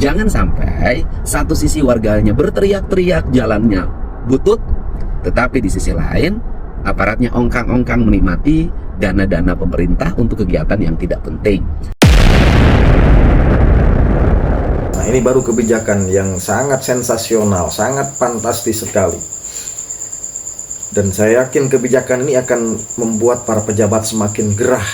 Jangan sampai satu sisi warganya berteriak-teriak jalannya butut, tetapi di sisi lain aparatnya ongkang-ongkang menikmati dana-dana pemerintah untuk kegiatan yang tidak penting. Nah, ini baru kebijakan yang sangat sensasional, sangat fantastis sekali. Dan saya yakin kebijakan ini akan membuat para pejabat semakin gerah.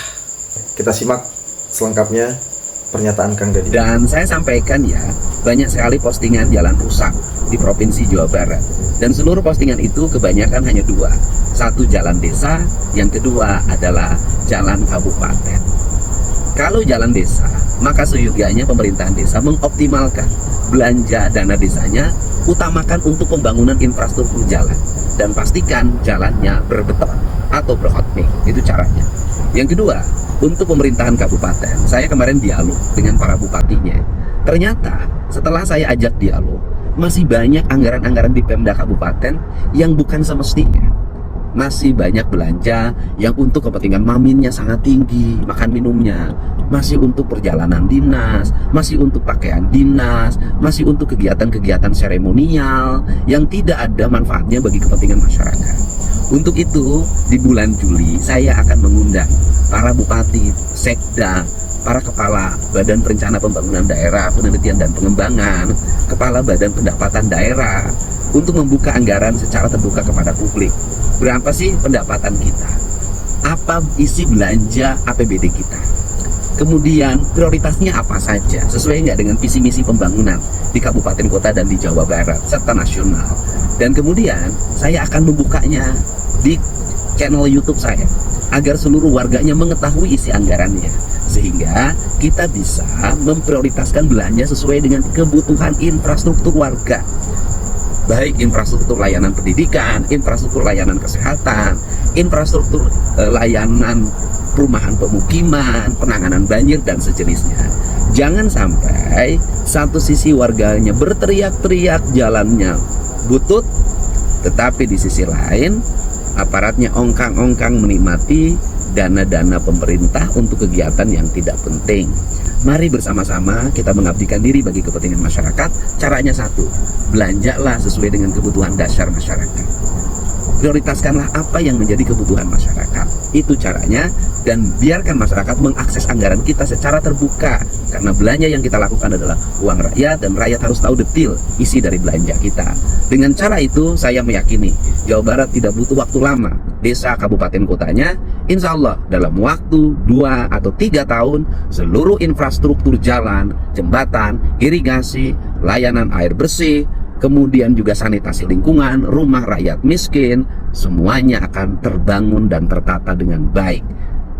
Kita simak selengkapnya pernyataan Kang Deddy. Dan saya sampaikan ya, banyak sekali postingan jalan rusak di Provinsi Jawa Barat. Dan seluruh postingan itu kebanyakan hanya dua. Satu jalan desa, yang kedua adalah jalan kabupaten. Kalau jalan desa, maka seyogyanya pemerintahan desa mengoptimalkan belanja dana desanya, utamakan untuk pembangunan infrastruktur jalan. Dan pastikan jalannya berbeton atau berhotmix, itu caranya. Yang kedua, untuk pemerintahan kabupaten, saya kemarin dialog dengan para bupatinya. Ternyata setelah saya ajak dialog, masih banyak anggaran-anggaran di Pemda kabupaten yang bukan semestinya. Masih banyak belanja yang untuk kepentingan maminnya sangat tinggi, makan minumnya. Masih untuk perjalanan dinas, masih untuk pakaian dinas, masih untuk kegiatan-kegiatan seremonial yang tidak ada manfaatnya bagi kepentingan masyarakat. Untuk itu, di bulan Juli saya akan mengundang para bupati, sekda, para kepala Badan Perencanaan Pembangunan Daerah, Penelitian dan Pengembangan, kepala Badan Pendapatan Daerah untuk membuka anggaran secara terbuka kepada publik. Berapa sih pendapatan kita? Apa isi belanja APBD kita? Kemudian prioritasnya apa saja? Sesuai nggak dengan visi misi pembangunan di kabupaten kota dan di Jawa Barat serta nasional? Dan kemudian saya akan membukanya di channel YouTube saya agar seluruh warganya mengetahui isi anggarannya, sehingga kita bisa memprioritaskan belanja sesuai dengan kebutuhan infrastruktur warga, baik infrastruktur layanan pendidikan, infrastruktur layanan kesehatan, infrastruktur layanan perumahan pemukiman, penanganan banjir dan sejenisnya. Jangan sampai satu sisi warganya berteriak-teriak jalannya butut, tetapi di sisi lain aparatnya ongkang-ongkang menikmati dana-dana pemerintah untuk kegiatan yang tidak penting. Mari bersama-sama kita mengabdikan diri bagi kepentingan masyarakat. Caranya satu, belanjalah sesuai dengan kebutuhan dasar masyarakat. Prioritaskanlah apa yang menjadi kebutuhan masyarakat. Itu caranya, dan biarkan masyarakat mengakses anggaran kita secara terbuka. Karena belanja yang kita lakukan adalah uang rakyat, dan rakyat harus tahu detil isi dari belanja kita. Dengan cara itu, saya meyakini Jawa Barat tidak butuh waktu lama. Desa, kabupaten, kotanya, insya Allah dalam waktu 2 atau 3 tahun, seluruh infrastruktur jalan, jembatan, irigasi, layanan air bersih, kemudian juga sanitasi lingkungan, rumah rakyat miskin, semuanya akan terbangun dan tertata dengan baik.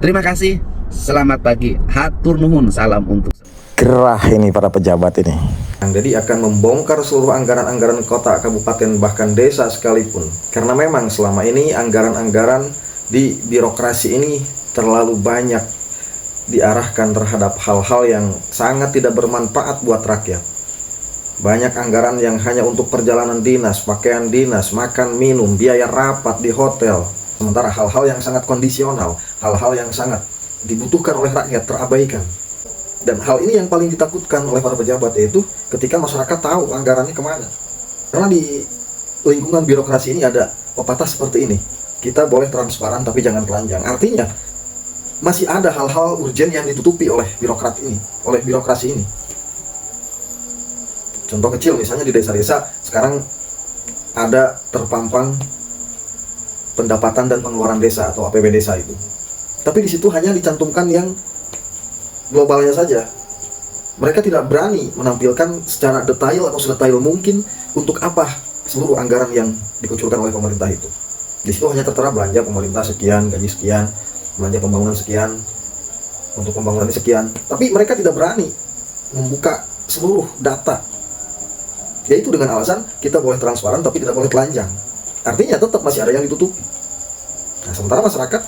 Terima kasih, selamat pagi, hatur nuhun, salam untuk Gerah ini para pejabat ini. Kang Deddy akan membongkar seluruh anggaran-anggaran kota, kabupaten, bahkan desa sekalipun. Karena memang selama ini anggaran-anggaran di birokrasi ini terlalu banyak diarahkan terhadap hal-hal yang sangat tidak bermanfaat buat rakyat. Banyak anggaran yang hanya untuk perjalanan dinas, pakaian dinas, makan, minum, biaya rapat di hotel. Sementara hal-hal yang sangat kondisional, hal-hal yang sangat dibutuhkan oleh rakyat terabaikan. Dan hal ini yang paling ditakutkan oleh para pejabat, yaitu ketika masyarakat tahu anggarannya kemana. Karena di lingkungan birokrasi ini ada pepatah seperti ini, kita boleh transparan tapi jangan telanjang. Artinya masih ada hal-hal urgen yang ditutupi oleh birokrat ini, oleh birokrasi ini. Contoh kecil, misalnya di desa-desa sekarang ada terpampang pendapatan dan pengeluaran desa atau APBD desa itu. Tapi di situ hanya dicantumkan yang globalnya saja. Mereka tidak berani menampilkan secara detail atau sedetail mungkin untuk apa seluruh anggaran yang dikucurkan oleh pemerintah itu. Di situ hanya tertera belanja pemerintah sekian, gaji sekian, belanja pembangunan sekian, untuk pembangunan ini sekian. Tapi mereka tidak berani membuka seluruh data. Yaitu dengan alasan kita boleh transparan tapi tidak boleh telanjang. Artinya tetap masih ada yang ditutupi. Nah, sementara masyarakat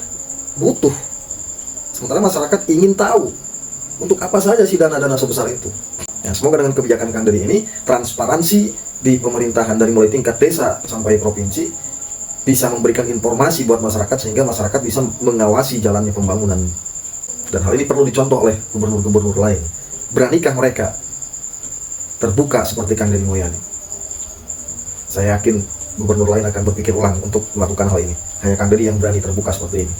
butuh, sementara masyarakat ingin tahu untuk apa saja sih dana-dana sebesar itu. Nah, semoga dengan kebijakan Kang Deddy ini, transparansi di pemerintahan dari mulai tingkat desa sampai provinsi bisa memberikan informasi buat masyarakat, sehingga masyarakat bisa mengawasi jalannya pembangunan. Dan hal ini perlu dicontoh oleh gubernur-gubernur lain. Beranikah mereka terbuka seperti Kang Deddy Mulyadi. Saya yakin gubernur lain akan berpikir ulang untuk melakukan hal ini. Hanya Kang Deddy yang berani terbuka seperti ini.